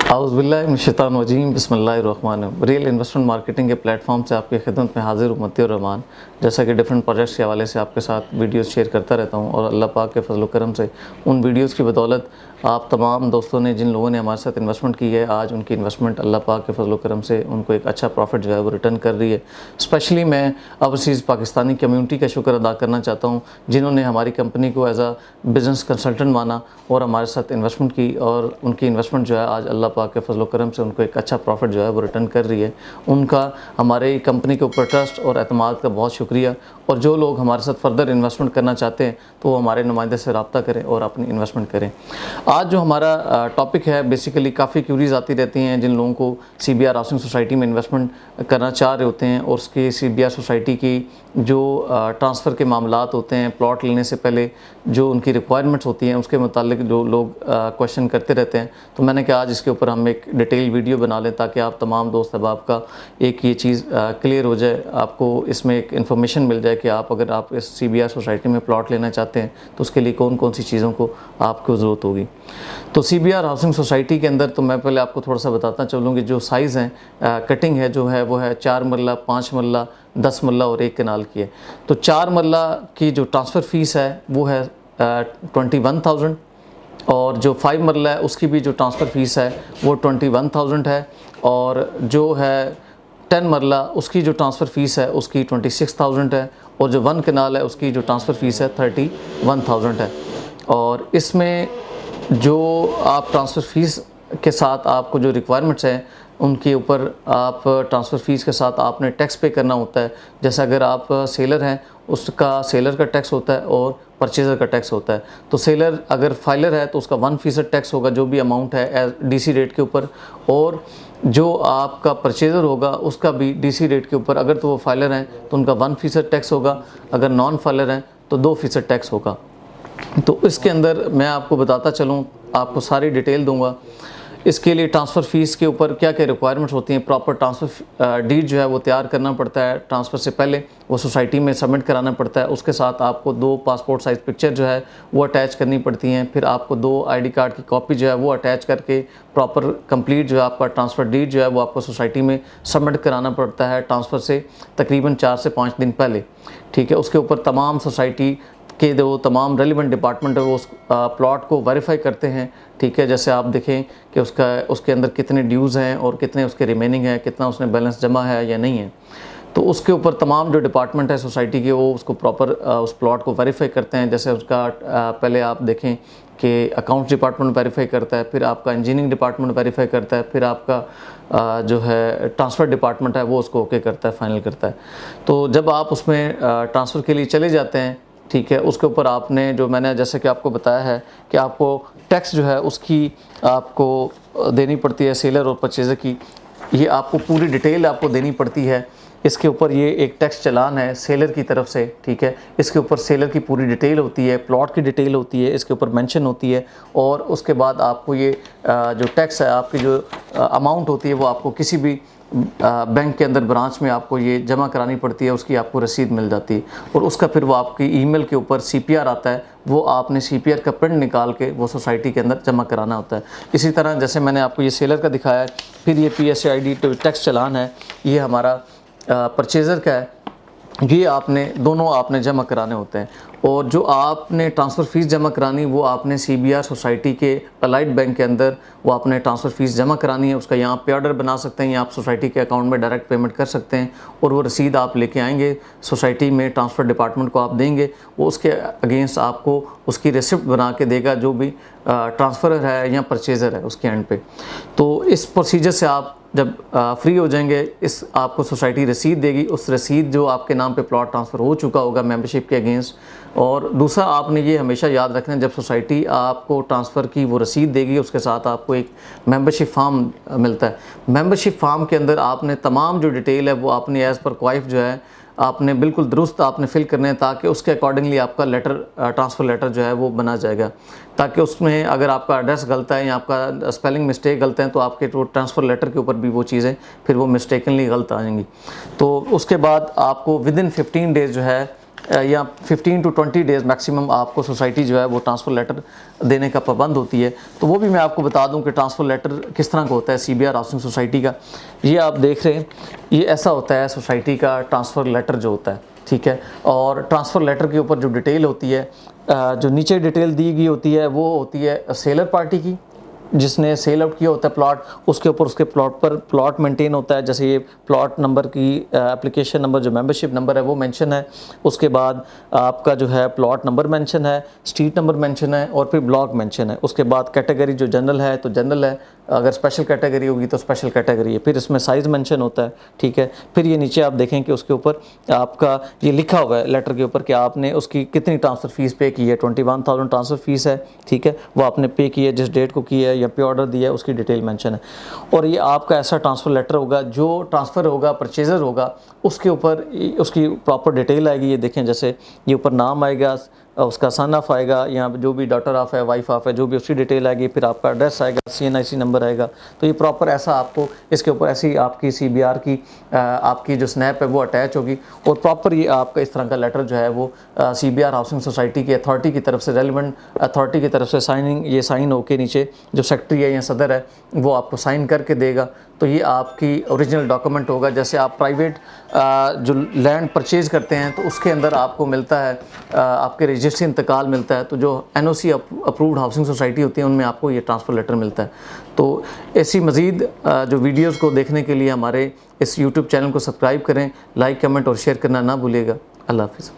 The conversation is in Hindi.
औज़ुबिल्लाहिमिनश्शैतानिर्रजीम बिस्मिल्लाहिर्रहमानिर्रहीम। रियल इन्वेस्टमेंट मार्केटिंग के प्लेटफॉर्म से आपकी खिदमत में हाजिर हूँ मती और रहमान। जैसा कि डिफरेंट प्रोजेक्ट्स के हवाले से आपके साथ वीडियोस शेयर करता रहता हूँ और अल्लाह पाक के फजल करम से उन वीडियोस की बदौलत आप तमाम दोस्तों ने जिन लोगों ने हमारे साथ इन्वेस्टमेंट की है, आज उनकी इन्वेस्टमेंट अल्लाह पाक के फजल करम से उनको एक अच्छा प्रॉफिट जो है वो रिटर्न कर रही है। स्पेशली मैं ओवरसीज़ पाकिस्तानी कम्यूनिटी का शुक्र अदा करना चाहता हूँ जिन्होंने हमारी कंपनी को एज आ बिज़नेस कंसल्टेंट माना और हमारे साथ इन्वेस्टमेंट की, और उनकी इन्वेस्टमेंट जो है आज अल्लाह पाक के फजल करम से उनको एक अच्छा प्रॉफिट जो है वो रिटर्न कर रही है। उनका हमारे कंपनी के ऊपर ट्रस्ट और एतमाद का बहुत शुक्रिया। और जो लोग हमारे साथ फर्दर इन्वेस्टमेंट करना चाहते हैं तो वो हमारे नुमाइंदे से रब्ता करें और अपनी इन्वेस्टमेंट करें। आज जो हमारा टॉपिक है, बेसिकली काफ़ी क्यूरीज आती रहती हैं जिन लोगों को CBR हाउसिंग सोसाइटी में इन्वेस्टमेंट करना चाह रहे होते हैं और उसकी CBR सोसाइटी की जो ट्रांसफ़र के मामलात होते हैं, प्लॉट लेने से पहले जो उनकी रिक्वायरमेंट्स होती हैं उसके मुतालिक जो लोग क्वेश्चन करते रहते हैं। तो मैंने कहा आज इसके ऊपर हम एक डिटेल वीडियो बना लें ताकि आप तमाम दोस्त अहबाब का एक ये चीज़ क्लियर हो जाए, आपको इसमें एक इन्फॉर्मेशन मिल जाए कि अगर आप इस CBR सोसाइटी में प्लॉट लेना चाहते हैं तो उसके लिए कौन कौन सी चीज़ों को आपको ज़रूरत होगी। तो CBR हाउसिंग सोसाइटी के अंदर तो मैं पहले आपको थोड़ा सा बताता चलूँगी जो साइज़ हैं, कटिंग है जो है वो है 4 मरला, 5 मरला, 10 मरला और 1 कनाल की है। तो 4 मरला की जो ट्रांसफ़र फ़ीस है वो है 21,000 और जो 5 मरला है उसकी भी जो ट्रांसफ़र फ़ीस है वो 21,000 है, और जो है 10 मरला उसकी जो ट्रांसफ़र फ़ीस है उसकी 26,000 है, और जो 1 कनाल है उसकी जो ट्रांसफ़र फ़ीस है 31,000 है। और इसमें जो आप ट्रांसफ़र फ़ीस के साथ आपको जो रिक्वायरमेंट्स हैं उनके ऊपर आप ट्रांसफ़र फ़ीस के साथ आपने टैक्स पे करना होता है। जैसे अगर आप सेलर हैं उसका सेलर का टैक्स होता है और परचेज़र का टैक्स होता है। तो सेलर अगर फाइलर है तो उसका 1% टैक्स होगा जो भी अमाउंट है DC रेट के ऊपर, और जो आपका परचेज़र होगा उसका भी DC रेट के ऊपर। अगर तो वो फाइलर हैं तो उनका 1% टैक्स होगा, अगर नॉन फाइलर हैं तो 2% टैक्स होगा। तो इसके अंदर मैं आपको बताता चलूँ, आपको सारी डिटेल दूंगा। इसके लिए ट्रांसफ़र फ़ीस के ऊपर क्या क्या रिक्वायरमेंट्स होती हैं, प्रॉपर ट्रांसफ़र डीड जो है वो तैयार करना पड़ता है, ट्रांसफ़र से पहले वो सोसाइटी में सबमिट कराना पड़ता है। उसके साथ आपको 2 पासपोर्ट साइज़ पिक्चर जो है वो अटैच करनी पड़ती हैं। फिर आपको 2 ID कार्ड की कॉपी जो है वो अटैच करके प्रॉपर कंप्लीट जो है आपका ट्रांसफ़र डीड जो है वो आपको सोसाइटी में सबमिट कराना पड़ता है ट्रांसफ़र से तकरीबन 4 से 5 दिन पहले। ठीक है, उसके ऊपर तमाम सोसाइटी के जो तमाम रेलिवेंट डिपार्टमेंट है वो उस प्लॉट को वेरीफाई करते हैं। ठीक है, जैसे आप देखें कि उसके अंदर कितने ड्यूज़ हैं और कितने उसके रिमेनिंग हैं, कितना उसने बैलेंस जमा है या नहीं है। तो उसके ऊपर तमाम जो डिपार्टमेंट है सोसाइटी के वो उसको प्रॉपर उस प्लॉट को वेरीफाई करते हैं। जैसे उसका पहले आप देखें कि अकाउंट्स डिपार्टमेंट वेरीफाई करता है, फिर आपका इंजीनियरिंग डिपार्टमेंट वेरीफाई करता है, फिर आपका जो है ट्रांसफ़र डिपार्टमेंट है वो उसको ओके करता है, फाइनल करता है। तो जब आप उसमें ट्रांसफ़र के लिए चले जाते हैं, ठीक है, उसके ऊपर आपने जो मैंने जैसे कि आपको बताया है कि आपको टैक्स जो है उसकी आपको देनी पड़ती है, सेलर और परचेज़र की ये आपको पूरी डिटेल आपको देनी पड़ती है। इसके ऊपर ये एक टैक्स चालान है सेलर की तरफ से। ठीक है, इसके ऊपर सेलर की पूरी डिटेल होती है, प्लॉट की डिटेल होती है, इसके ऊपर मेंशन होती है, और उसके बाद आपको ये जो टैक्स है आपकी जो अमाउंट होती है वो आपको किसी भी बैंक के अंदर ब्रांच में आपको ये जमा करानी पड़ती है, उसकी आपको रसीद मिल जाती है, और उसका फिर वो आपकी ईमेल के ऊपर CPR आता है, वो आपने CPR का प्रिंट निकाल के वो सोसाइटी के अंदर जमा कराना होता है। इसी तरह जैसे मैंने आपको ये सेलर का दिखाया है, फिर ये PSA ID टैक्स चालान है, ये हमारा परचेज़र का है, ये दोनों आपने जमा कराने होते हैं। और जो आपने ट्रांसफ़र फ़ीस जमा करानी वो आपने CBR सोसाइटी के अलाइड बैंक के अंदर वो आपने ट्रांसफ़र फ़ीस जमा करानी है। उसका यहाँ पे ऑर्डर बना सकते हैं या आप सोसाइटी के अकाउंट में डायरेक्ट पेमेंट कर सकते हैं, और वो रसीद आप लेके आएंगे सोसाइटी में, ट्रांसफ़र डिपार्टमेंट को आप देंगे, वो उसके अगेंस्ट आपको उसकी रिसिप्ट बना के देगा जो भी ट्रांसफ़रर है या परचेज़र है उसके एंड पे। तो इस प्रोसीजर से आप जब फ्री हो जाएंगे, इस आपको सोसाइटी रसीद देगी, उस रसीद जो आपके नाम पे प्लॉट ट्रांसफ़र हो चुका होगा मेंबरशिप के अगेंस्ट। और दूसरा आपने ये हमेशा याद रखना है, जब सोसाइटी आपको ट्रांसफ़र की वो रसीद देगी उसके साथ आपको एक मेंबरशिप फार्म मिलता है। मेंबरशिप फार्म के अंदर आपने तमाम जो डिटेल है वो आपने एज़ पर क्वाइफ जो है आपने बिल्कुल दुरुस्त आपने फिल करने हैं, ताकि उसके अकॉर्डिंगली आपका लेटर ट्रांसफ़र लेटर जो है वो बना जाएगा, ताकि उसमें अगर आपका एड्रेस गलत है या आपका स्पेलिंग मिस्टेक गलत है तो आपके जो ट्रांसफ़र लेटर के ऊपर भी वो चीज़ें फिर वो मिस्टेकनली गलत आ जाएंगी। तो उसके बाद आपको विदिन 15 डेज़ जो है या 15 to 20 डेज़ मैक्सिमम आपको सोसाइटी जो है वो ट्रांसफ़र लेटर देने का पाबंद होती है। तो वो भी मैं आपको बता दूं कि ट्रांसफ़र लेटर किस तरह का होता है CBR हाउसिंग सोसाइटी का। ये आप देख रहे हैं, ये ऐसा होता है सोसाइटी का ट्रांसफ़र लेटर जो होता है, ठीक है। और ट्रांसफ़र लेटर के ऊपर जो डिटेल होती है, जो नीचे डिटेल दी गई होती है वो होती है सेलर पार्टी की, जिसने सेल आउट किया होता है प्लॉट, उसके ऊपर उसके प्लॉट पर प्लॉट मेंटेन होता है। जैसे ये प्लॉट नंबर की एप्लीकेशन नंबर जो मेंबरशिप नंबर है वो मेंशन है, उसके बाद आपका जो है प्लॉट नंबर मेंशन है, स्ट्रीट नंबर मेंशन है और फिर ब्लॉक मेंशन है। उसके बाद कैटेगरी जो जनरल है तो जनरल है, अगर स्पेशल कैटेगरी होगी तो स्पेशल कैटेगरी है, फिर इसमें साइज़ मेंशन होता है, ठीक है। फिर ये नीचे आप देखें कि उसके ऊपर आपका ये लिखा हुआ है लेटर के ऊपर कि आपने उसकी कितनी ट्रांसफ़र फ़ीस पे की है। 21,000 ट्रांसफ़र फ़ीस है, ठीक है, वो आपने पे की है, जिस डेट को की है या पे ऑर्डर दिया है उसकी डिटेल मेंशन है। और ये आपका ऐसा ट्रांसफ़र लेटर होगा, जो ट्रांसफ़र होगा परचेज़र होगा उसके ऊपर उसकी प्रॉपर डिटेल आएगी। ये देखें, जैसे ये ऊपर नाम आएगा, उसका सन ऑफ आएगा, या जो भी डॉटर ऑफ है, वाइफ ऑफ है, जो भी उसकी डिटेल आएगी, फिर आपका एड्रेस आएगा, CNIC नंबर आएगा। तो ये प्रॉपर ऐसा आपको इसके ऊपर ऐसी आपकी CBR की आपकी जो स्नैप है वो अटैच होगी और प्रॉपर ये आपका इस तरह का लेटर जो है वो CBR हाउसिंग सोसाइटी की अथॉरिटी की तरफ से, रेलिवेंट अथॉरिटी की तरफ से ये साइन होके नीचे जो सेक्रेटरी है या सदर है वो आपको साइन करके देगा। तो ये आपकी ओरिजिनल डॉक्यूमेंट होगा। जैसे आप प्राइवेट जो लैंड परचेज़ करते हैं तो उसके अंदर आपको मिलता है आपके रजिस्ट्री इंतकाल मिलता है, तो जो NOC अप्रूव्ड हाउसिंग सोसाइटी होती है उनमें आपको ये ट्रांसफ़र लेटर मिलता है। तो ऐसी मज़ीद जो वीडियोस को देखने के लिए हमारे इस YouTube चैनल को सब्सक्राइब करें, लाइक कमेंट और शेयर करना ना भूलिएगा। अल्लाह हाफ़िज़।